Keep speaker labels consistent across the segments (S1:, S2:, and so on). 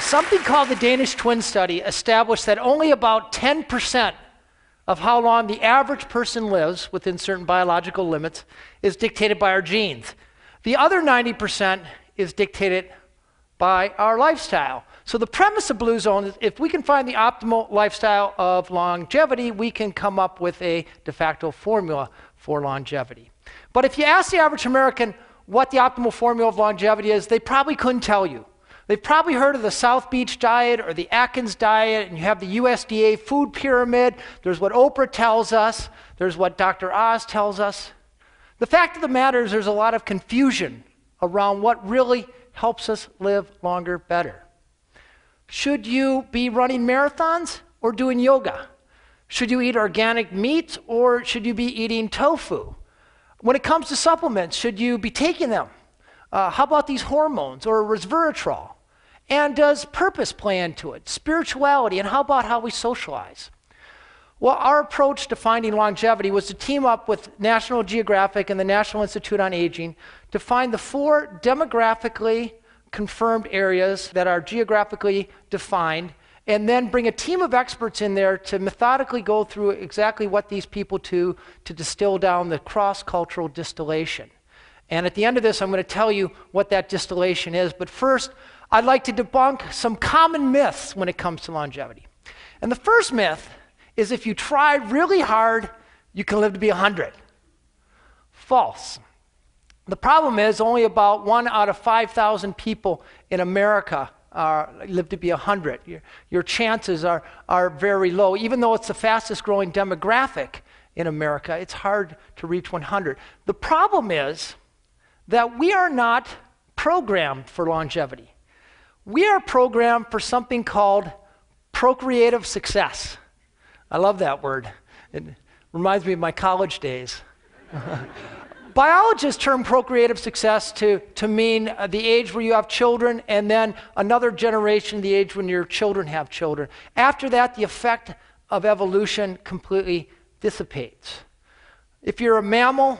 S1: Something called the Danish twin study established that only about 10% of how long the average person lives within certain biological limits is dictated by our genes. The other 90% is dictated by our lifestyle. So the premise of Blue Zone is if we can find the optimal lifestyle of longevity, we can come up with a de facto formula for longevity. But if you ask the average American what the optimal formula of longevity is, they probably couldn't tell you. They've probably heard of the South Beach diet or the Atkins diet, and you have the USDA food pyramid. There's what Oprah tells us. There's what Dr. Oz tells us. The fact of the matter is there's a lot of confusion around what really helps us live longer, better. Should you be running marathons or doing yoga? Should you eat organic meat or should you be eating tofu? When it comes to supplements, should you be taking them? How about these hormones or resveratrol? And does purpose play into it? Spirituality, and how about how we socialize? Well, our approach to finding longevity was to team up with National Geographic and the National Institute on Aging to find the 4 demographically confirmed areas that are geographically defined, and then bring a team of experts in there to methodically go through exactly what these people do to distill down the cross-cultural distillation. And at the end of this, I'm going to tell you what that distillation is. But first, I'd like to debunk some common myths when it comes to longevity. And the first myth is if you try really hard, you can live to be 100. False. The problem is only about 1 out of 5,000 people in America live to be 100. Your chances are very low. Even though it's the fastest growing demographic in America, it's hard to reach 100. The problem is that we are not programmed for longevity. We are programmed for something called procreative success. I love that word. It reminds me of my college days. Biologists term procreative success to mean the age where you have children, and then another generation, the age when your children have children. After that, the effect of evolution completely dissipates. If you're a mammal,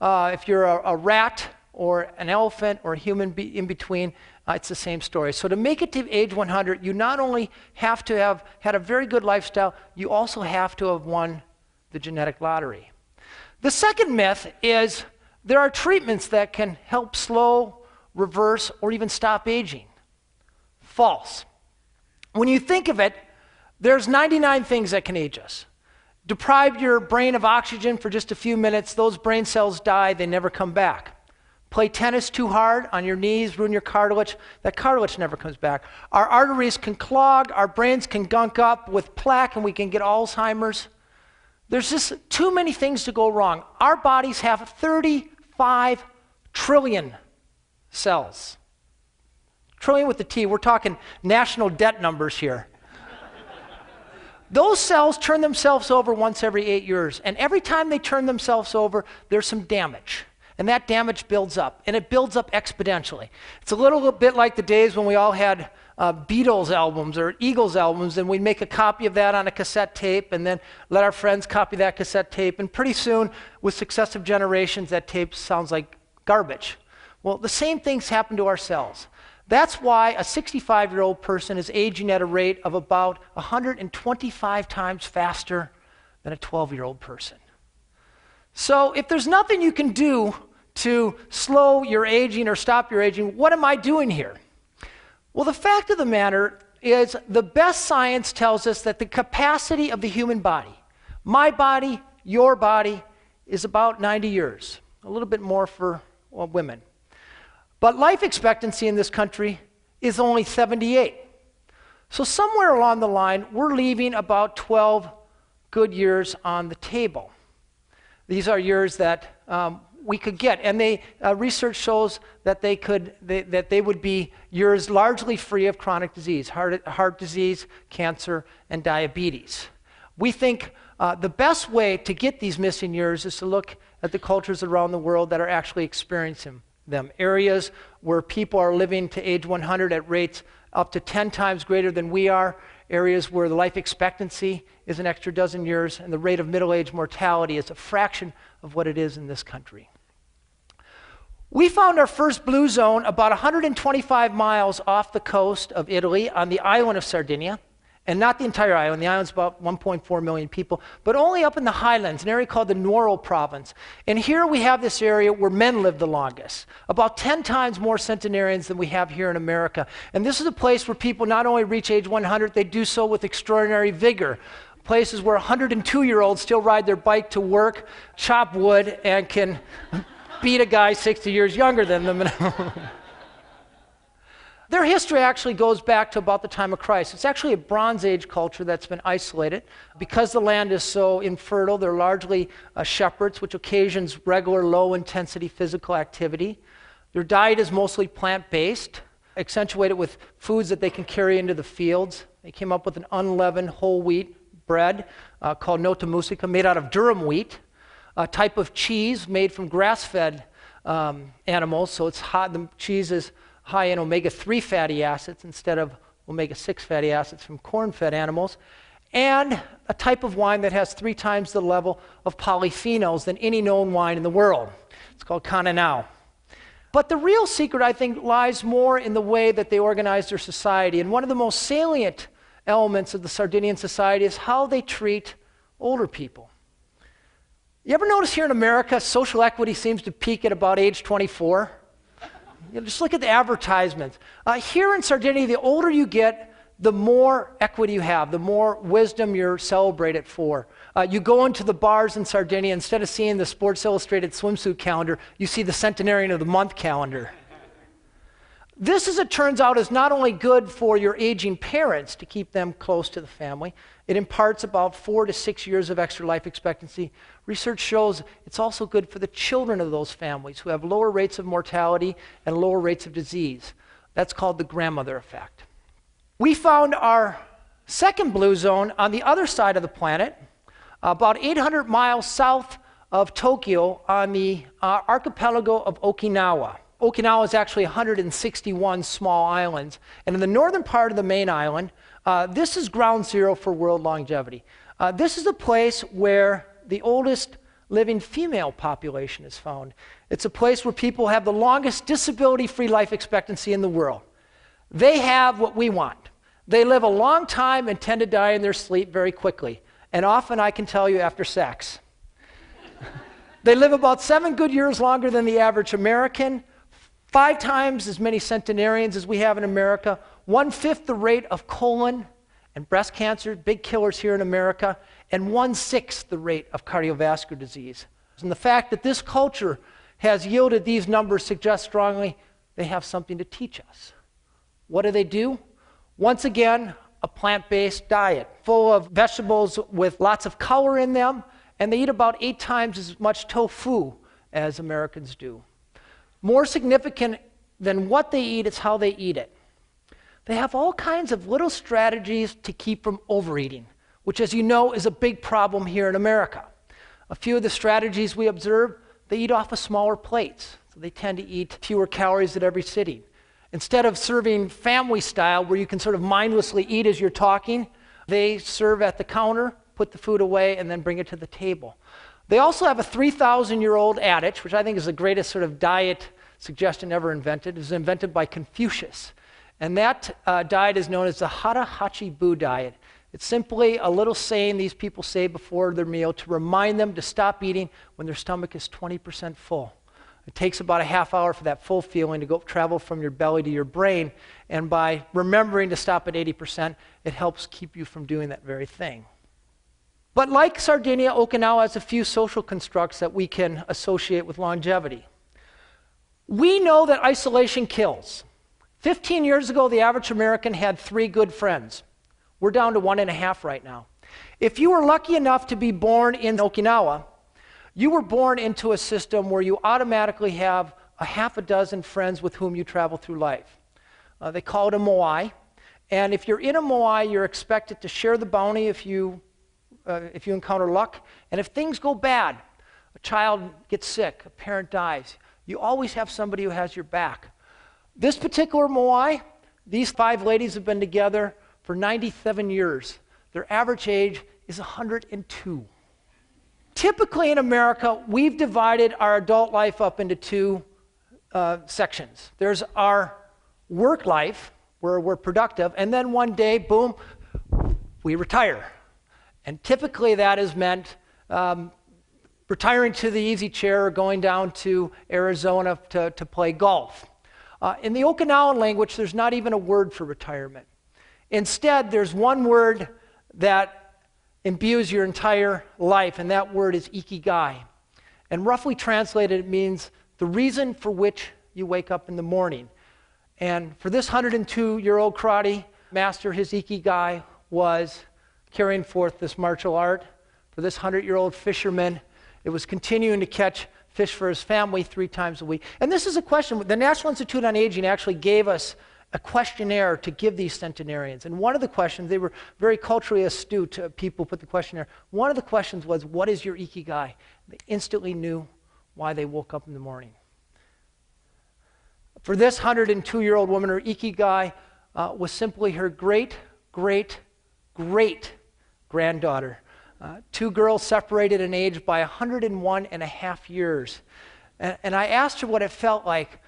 S1: if you're a rat, or an elephant, or a human in between, it's the same story. So to make it to age 100, you not only have to have had a very good lifestyle, you also have to have won the genetic lottery. The second myth is there are treatments that can help slow, reverse, or even stop aging. False. When you think of it, there's 99 things that can age us. Deprive your brain of oxygen for just a few minutes, those brain cells die, they never come back. Play tennis too hard on your knees, ruin your cartilage. That cartilage never comes back. Our arteries can clog, our brains can gunk up with plaque, and we can get Alzheimer's. There's just too many things to go wrong. Our bodies have 35 trillion cells. Trillion with the T, we're talking national debt numbers here. Those cells turn themselves over once every 8 years, and every time they turn themselves over, there's some damage. And that damage builds up, and it builds up exponentially. It's a little bit like the days when we all had Beatles albums or Eagles albums, and we'd make a copy of that on a cassette tape and then let our friends copy that cassette tape, and pretty soon, with successive generations, that tape sounds like garbage. Well, the same things happen to our cells. That's why a 65-year-old person is aging at a rate of about 125 times faster than a 12-year-old person. So if there's nothing you can do to slow your aging or stop your aging, what am I doing here? Well, the fact of the matter is the best science tells us that the capacity of the human body, my body, your body, is about 90 years, a little bit more for women. But life expectancy in this country is only 78. So somewhere along the line, we're leaving about 12 good years on the table. These are years that we could get, and research shows that they would be years largely free of chronic disease, heart disease, cancer, and diabetes. We think the best way to get these missing years is to look at the cultures around the world that are actually experiencing them. Areas where people are living to age 100 at rates up to 10 times greater than we are. Areas where the life expectancy is an extra dozen years, and the rate of middle-age mortality is a fraction of what it is in this country. We found our first blue zone about 125 miles off the coast of Italy on the island of Sardinia. And not the entire island. The island's about 1.4 million people, but only up in the highlands, an area called the Nuoro province. And here we have this area where men live the longest, about 10 times more centenarians than we have here in America. And this is a place where people not only reach age 100, they do so with extraordinary vigor. Places where 102-year-olds still ride their bike to work, chop wood, and can beat a guy 60 years younger than them. Their history actually goes back to about the time of Christ. It's actually a Bronze Age culture that's been isolated. Because the land is so infertile, they're largely shepherds, which occasions regular low-intensity physical activity. Their diet is mostly plant-based, accentuated with foods that they can carry into the fields. They came up with an unleavened whole wheat bread called nota musica, made out of durum wheat, a type of cheese made from grass-fed animals, so it's hot. The cheese is high in omega-3 fatty acids instead of omega-6 fatty acids from corn-fed animals, and a type of wine that has 3 times the level of polyphenols than any known wine in the world. It's called Cananao. But the real secret, I think, lies more in the way that they organize their society. And one of the most salient elements of the Sardinian society is how they treat older people. You ever notice here in America, social equity seems to peak at about age 24? Just look at the advertisements. Here in Sardinia, the older you get, the more equity you have, the more wisdom you're celebrated for. You go into the bars in Sardinia, instead of seeing the Sports Illustrated swimsuit calendar, you see the Centenarian of the Month calendar. This, as it turns out, is not only good for your aging parents to keep them close to the family, it imparts about 4 to 6 years of extra life expectancy. Research shows it's also good for the children of those families who have lower rates of mortality and lower rates of disease. That's called the grandmother effect. We found our second blue zone on the other side of the planet, about 800 miles south of Tokyo on the archipelago of Okinawa. Okinawa is actually 161 small islands. And in the northern part of the main island, this is ground zero for world longevity. This is a place where the oldest living female population is found. It's a place where people have the longest disability-free life expectancy in the world. They have what we want. They live a long time and tend to die in their sleep very quickly. And often, I can tell you, after sex. They live about 7 good years longer than the average American, 5 times as many centenarians as we have in America, 1/5 the rate of colon and breast cancer, big killers here in America, and 1/6 the rate of cardiovascular disease. And the fact that this culture has yielded these numbers suggests strongly they have something to teach us. What do? Once again, a plant-based diet full of vegetables with lots of color in them, and they eat about 8 times as much tofu as Americans do. More significant than what they eat is how they eat it. They have all kinds of little strategies to keep from overeating, which, as you know, is a big problem here in America. A few of the strategies we observe, they eat off of smaller plates, so they tend to eat fewer calories at every sitting. Instead of serving family style, where you can sort of mindlessly eat as you're talking, they serve at the counter, put the food away, and then bring it to the table. They also have a 3,000-year-old adage, which I think is the greatest sort of diet suggestion ever invented. It was invented by Confucius. And that diet is known as the Hara Hachi Bu diet. It's simply a little saying these people say before their meal to remind them to stop eating when their stomach is 20% full. It takes about a half hour for that full feeling to go travel from your belly to your brain, and by remembering to stop at 80%, it helps keep you from doing that very thing. But like Sardinia, Okinawa has a few social constructs that we can associate with longevity. We know that isolation kills. 15 years ago, the average American had 3 good friends. We're down to 1.5 right now. If you were lucky enough to be born in Okinawa, you were born into a system where you automatically have a half a dozen friends with whom you travel through life. They call it a moai. And if you're in a moai, you're expected to share the bounty if you encounter luck. And if things go bad, a child gets sick, a parent dies, you always have somebody who has your back. This particular moai, these 5 ladies have been together for 97 years. Their average age is 102. Typically in America, we've divided our adult life up into 2 sections. There's our work life, where we're productive, and then one day, boom, we retire. And typically that is meant retiring to the easy chair or going down to Arizona to play golf. In the Okinawan language, there's not even a word for retirement. Instead, there's one word that imbues your entire life, and that word is ikigai. And roughly translated, it means the reason for which you wake up in the morning. And for this 102-year-old karate master, his ikigai was carrying forth this martial art. For this 100-year-old fisherman, it was continuing to catch fish for his family 3 times a week. And this is a question. The National Institute on Aging actually gave us a questionnaire to give these centenarians. And one of the questions, they were very culturally astute people put the questionnaire. One of the questions was, what is your ikigai? They instantly knew why they woke up in the morning. For this 102-year-old woman, her ikigai was simply her great-great-great-granddaughter. 2 girls separated in age by 101 and a half years. And I asked her what it felt like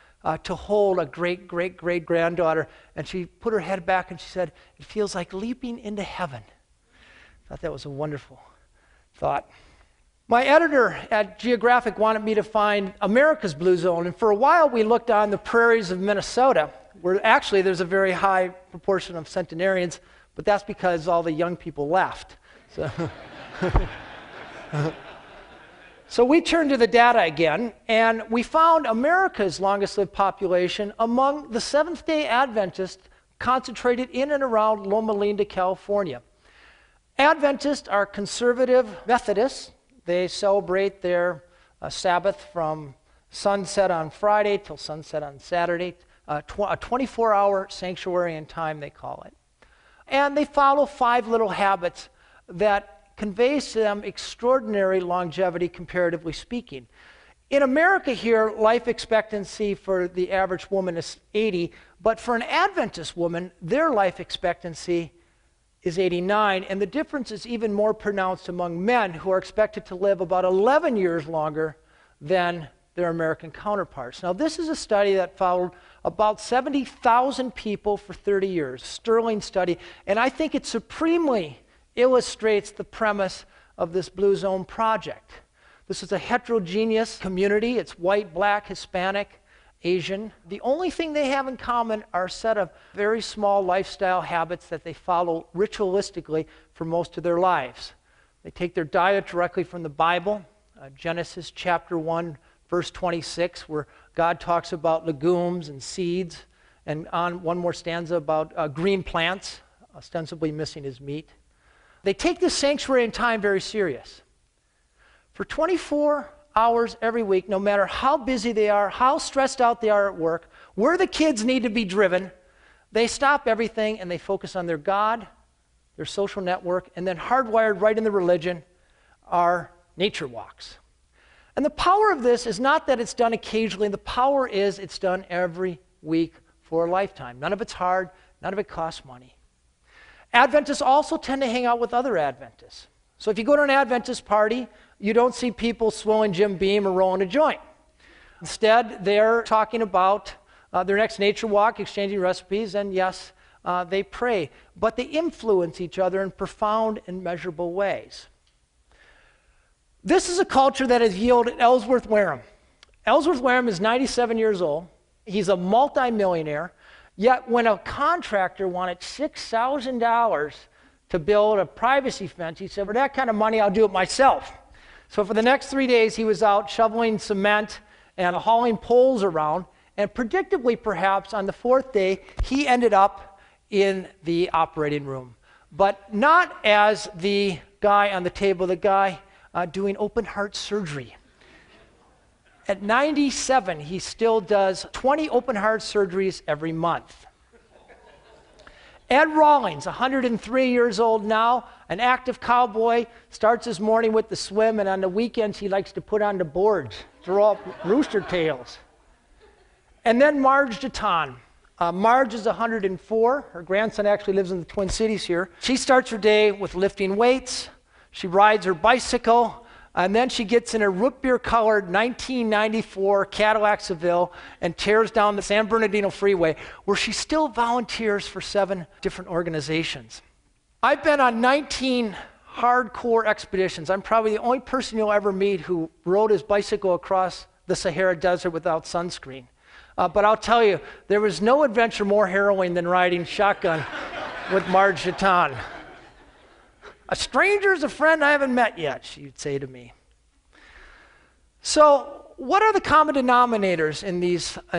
S1: to hold a great-great-great-granddaughter, and she put her head back and she said, it feels like leaping into heaven. I thought that was a wonderful thought. My editor at Geographic wanted me to find America's blue zone, and for a while we looked on the prairies of Minnesota, where actually there's a very high proportion of centenarians, but that's because all the young people left. So we turned to the data again, and we found America's longest lived population among the Seventh-day Adventists concentrated in and around Loma Linda, California. Adventists are conservative Methodists. They celebrate their Sabbath from sunset on Friday till sunset on Saturday, a 24-hour sanctuary in time, they call it. And they follow 5 little habits that conveys to them extraordinary longevity, comparatively speaking. In America here, life expectancy for the average woman is 80, but for an Adventist woman, their life expectancy is 89, and the difference is even more pronounced among men, who are expected to live about 11 years longer than their American counterparts. Now, this is a study that followed about 70,000 people for 30 years, sterling study, and I think it supremely illustrates the premise of this Blue Zone project. This is a heterogeneous community. It's white, black, Hispanic, Asian. The only thing they have in common are a set of very small lifestyle habits that they follow ritualistically for most of their lives. They take their diet directly from the Bible, Genesis chapter 1, verse 26, where God talks about legumes and seeds, and on one more stanza about green plants, ostensibly missing his meat. They take this sanctuary and time very serious. For 24 hours every week, no matter how busy they are, how stressed out they are at work, where the kids need to be driven, they stop everything and they focus on their God, their social network, and then hardwired right in the religion are nature walks. And the power of this is not that it's done occasionally. The power is it's done every week for a lifetime. None of it's hard. None of it costs money. Adventists also tend to hang out with other Adventists. So if you go to an Adventist party, you don't see people swilling Jim Beam or rolling a joint. Instead, they're talking about their next nature walk, exchanging recipes, and yes, they pray. But they influence each other in profound and measurable ways. This is a culture that has yielded Ellsworth Wareham. Ellsworth Wareham is 97 years old. He's a multimillionaire. Yet when a contractor wanted $6,000 to build a privacy fence, he said, for that kind of money, I'll do it myself. So for the next 3 days, he was out shoveling cement and hauling poles around. And predictably, perhaps, on the 4th day, he ended up in the operating room. But not as the guy on the table, the guy doing open heart surgery. At 97, he still does 20 open heart surgeries every month. Ed Rawlings, 103 years old now, an active cowboy, starts his morning with the swim, and on the weekends he likes to put on the boards, throw up rooster tails. And then Marge DeTon. Marge is 104. Her grandson actually lives in the Twin Cities here. She starts her day with lifting weights. She rides her bicycle. And then she gets in a root beer-colored 1994 Cadillac Seville and tears down the San Bernardino Freeway, where she still volunteers for 7 different organizations. I've been on 19 hardcore expeditions. I'm probably the only person you'll ever meet who rode his bicycle across the Sahara Desert without sunscreen. But I'll tell you, there was no adventure more harrowing than riding shotgun with Marge Chaton. A stranger is a friend I haven't met yet, she'd say to me. So, what are the common denominators in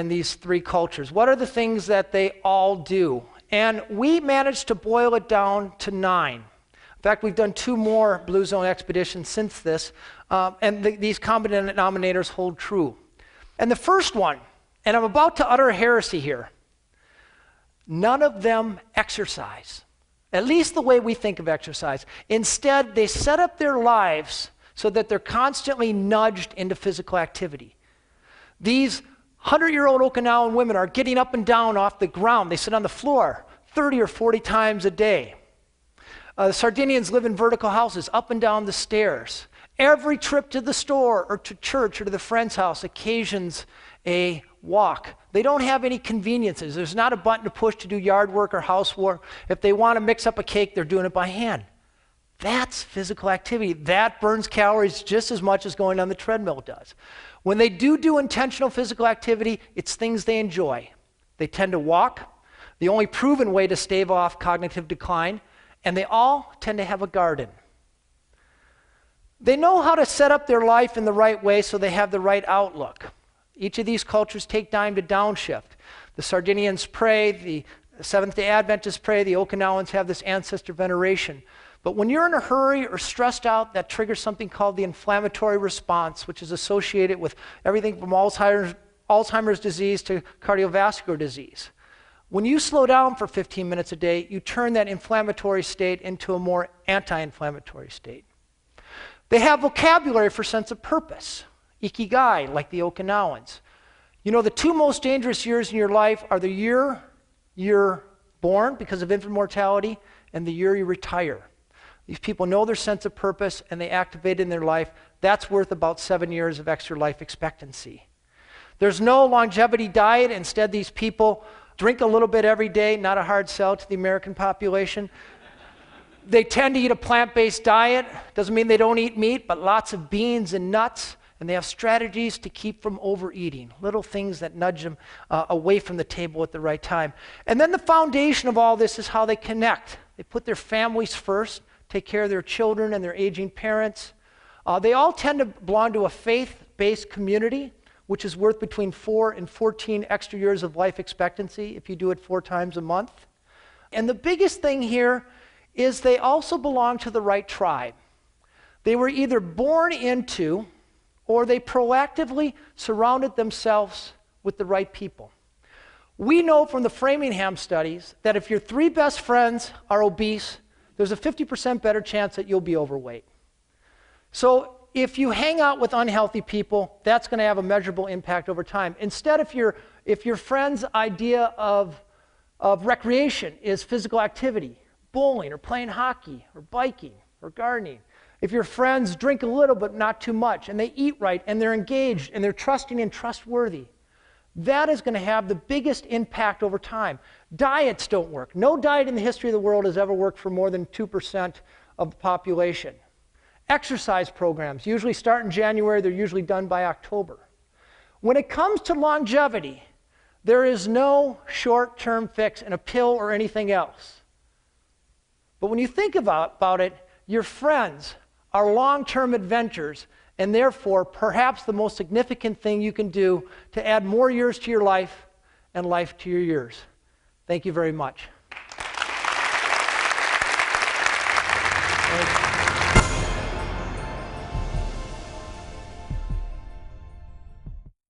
S1: these 3 cultures? What are the things that they all do? And we managed to boil it down to 9. In fact, we've done 2 more Blue Zone expeditions since this, and these common denominators hold true. And the first one, and I'm about to utter a heresy here, none of them exercise, at least the way we think of exercise. Instead, they set up their lives so that they're constantly nudged into physical activity. These 100-year-old Okinawan women are getting up and down off the ground. They sit on the floor 30 or 40 times a day. The Sardinians live in vertical houses, up and down the stairs. Every trip to the store or to church or to the friend's house occasions a walk. They don't have any conveniences. There's not a button to push to do yard work or housework. If they want to mix up a cake, they're doing it by hand. That's physical activity. That burns calories just as much as going on the treadmill does. When they do intentional physical activity, it's things they enjoy. They tend to walk, the only proven way to stave off cognitive decline, and they all tend to have a garden. They know how to set up their life in the right way so they have the right outlook. Each of these cultures take time to downshift. The Sardinians pray, the Seventh-day Adventists pray, the Okinawans have this ancestor veneration. But when you're in a hurry or stressed out, that triggers something called the inflammatory response, which is associated with everything from Alzheimer's disease to cardiovascular disease. When you slow down for 15 minutes a day, you turn that inflammatory state into a more anti-inflammatory state. They have vocabulary for sense of purpose, ikigai, like the Okinawans. You know, the 2 most dangerous years in your life are the year you're born because of infant mortality and the year you retire. These people know their sense of purpose and they activate it in their life. That's worth about 7 years of extra life expectancy. There's no longevity diet. Instead, these people drink a little bit every day, not a hard sell to the American population. They tend to eat a plant-based diet. Doesn't mean they don't eat meat, but lots of beans and nuts. And they have strategies to keep from overeating, little things that nudge them away from the table at the right time. And then the foundation of all this is how they connect. They put their families first, take care of their children and their aging parents. They all tend to belong to a faith-based community, which is worth between 4 and 14 extra years of life expectancy if you do it 4 times a month. And the biggest thing here is they also belong to the right tribe. They were either born into or they proactively surrounded themselves with the right people. We know from the Framingham studies that if your 3 best friends are obese, there's a 50% better chance that you'll be overweight. So if you hang out with unhealthy people, that's going to have a measurable impact over time. Instead, if your friend's idea of recreation is physical activity, bowling or playing hockey or biking or gardening, if your friends drink a little but not too much and they eat right and they're engaged and they're trusting and trustworthy, that is going to have the biggest impact over time. Diets don't work. No diet in the history of the world has ever worked for more than 2% of the population. Exercise programs usually start in January. They're usually done by October. When it comes to longevity, there is no short-term fix in a pill or anything else. But when you think about it, your friends are long-term adventures, and therefore perhaps the most significant thing you can do to add more years to your life and life to your years. Thank you very much.